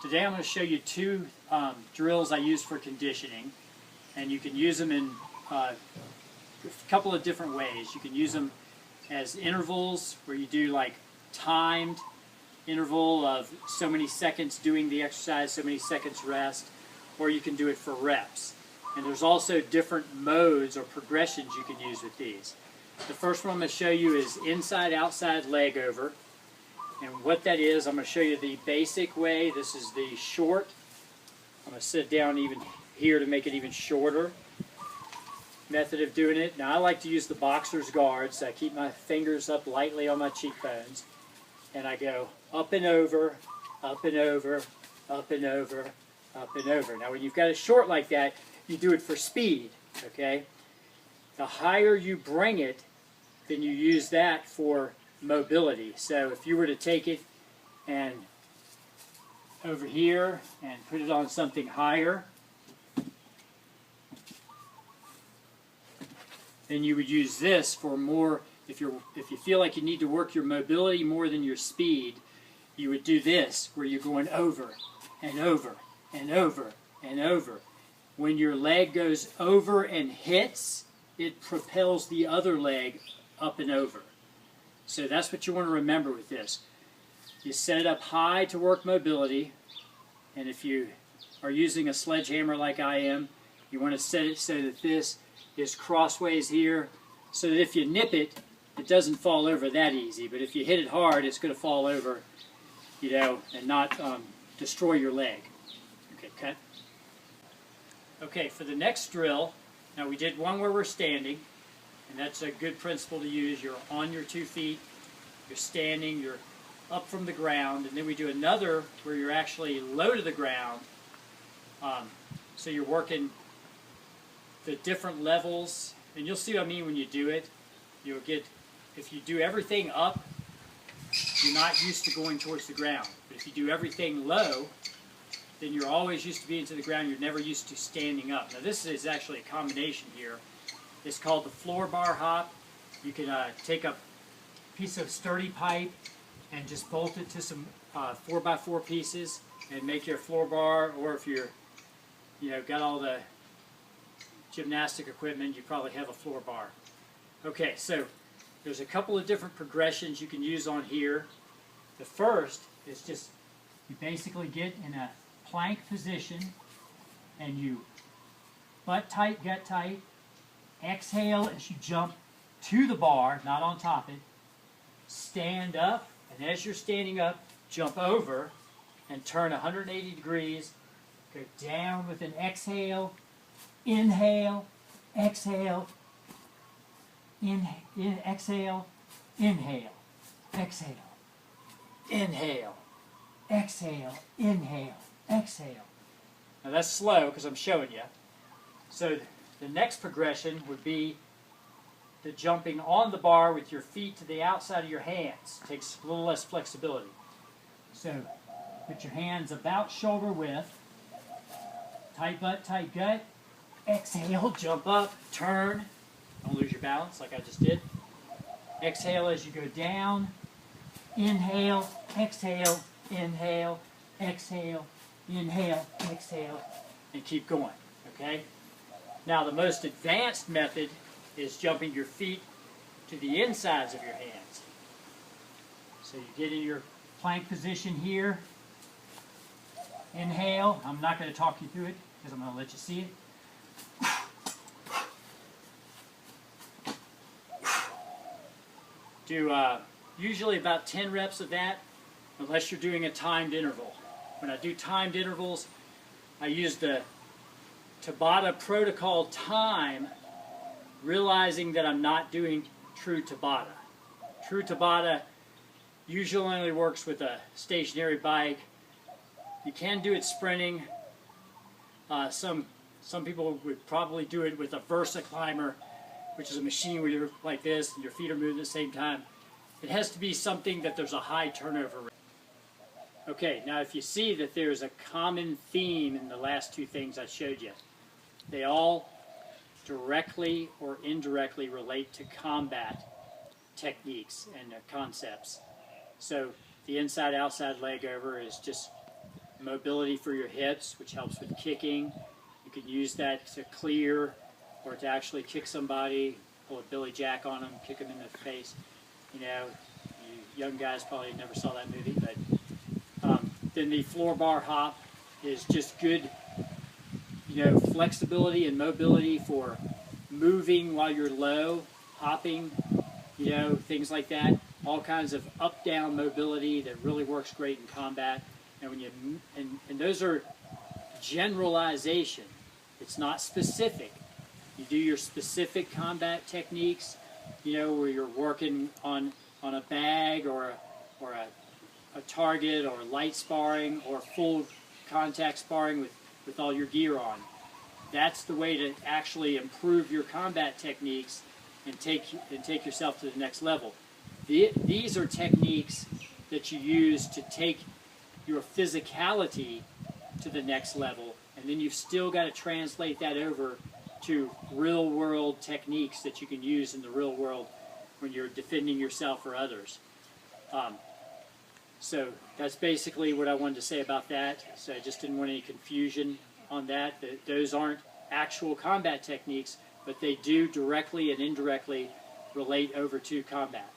Today I'm going to show you two drills I use for conditioning, and you can use them in a couple of different ways. You can use them as intervals where you do like timed interval of so many seconds doing the exercise, so many seconds rest, or you can do it for reps. And there's also different modes or progressions you can use with these. The first one I'm going to show you is inside-outside leg over. And what that is, I'm going to show you the basic way. This is the short. I'm going to sit down even here to make it even shorter method of doing it. Now I like to use the boxer's guard, so I keep my fingers up lightly on my cheekbones. And I go up and over, up and over, up and over, up and over. Now when you've got it short like that, you do it for speed, okay? The higher you bring it, then you use that for mobility. So if you were to take it and over here and put it on something higher, then you would use this for more. If you feel like you need to work your mobility more than your speed, you would do this where you're going over and over and over and over. When your leg goes over and hits, it propels the other leg up and over. So that's what you want to remember with this. You set it up high to work mobility, and if you are using a sledgehammer like I am, you want to set it so that this is crossways here, so that if you nip it, it doesn't fall over that easy. But if you hit it hard, it's going to fall over, you know, and not destroy your leg. Okay, cut. Okay, for the next drill, now we did one where we're standing, and that's a good principle to use. You're on your 2 feet, you're standing, you're up from the ground, and then we do another where you're actually low to the ground. So you're working the different levels, and you'll see what I mean when you do it. You'll get, if you do everything up, you're not used to going towards the ground. But if you do everything low, then you're always used to being to the ground. You're never used to standing up. Now this is actually a combination here. It's called the floor bar hop. You can take a piece of sturdy pipe and just bolt it to some 4x4 pieces and make your floor bar, or if you're, you know, got all the gymnastic equipment, you probably have a floor bar. Okay, so there's a couple of different progressions you can use on here. The first is just, you basically get in a plank position and you butt tight, gut tight, exhale as you jump to the bar, not on top of it, stand up, and as you're standing up, jump over and turn 180 degrees, go down with an exhale, inhale, exhale, exhale, inhale, exhale, inhale, exhale, inhale, exhale. Now that's slow because I'm showing you. So the next progression would be the jumping on the bar with your feet to the outside of your hands. It takes a little less flexibility. So put your hands about shoulder width, tight butt, tight gut, exhale, jump up, turn, don't lose your balance like I just did. Exhale as you go down, inhale, exhale, inhale, exhale, inhale, exhale, and keep going, okay? Now the most advanced method is jumping your feet to the insides of your hands. So you get in your plank position here, inhale. I'm not going to talk you through it because I'm going to let you see it. Do usually about 10 reps of that, unless you're doing a timed interval. When I do timed intervals, I use the Tabata protocol time, realizing that I'm not doing true Tabata. True Tabata usually only works with a stationary bike. You can do it sprinting. Some people would probably do it with a Versa Climber, which is a machine where you're like this and your feet are moving at the same time. It has to be something that there's a high turnover rate. Okay, now if you see that there's a common theme in the last two things I showed you, they all directly or indirectly relate to combat techniques and concepts. So the inside-outside leg over is just mobility for your hips, which helps with kicking. You can use that to clear or to actually kick somebody, pull a Billy Jack on them, kick them in the face. You know, you young guys probably never saw that movie, but then the floor bar hop is just good, you know, flexibility and mobility for moving while you're low, hopping, you know, things like that. All kinds of up-down mobility that really works great in combat. And when you and those are generalization. It's not specific. You do your specific combat techniques, you know, where you're working on a bag or a target, or light sparring, or full contact sparring with all your gear on. That's the way to actually improve your combat techniques and take yourself to the next level. These are techniques that you use to take your physicality to the next level, and then you've still got to translate that over to real-world techniques that you can use in the real world when you're defending yourself or others. So that's basically what I wanted to say about that. So I just didn't want any confusion on that. Those aren't actual combat techniques, but they do directly and indirectly relate over to combat.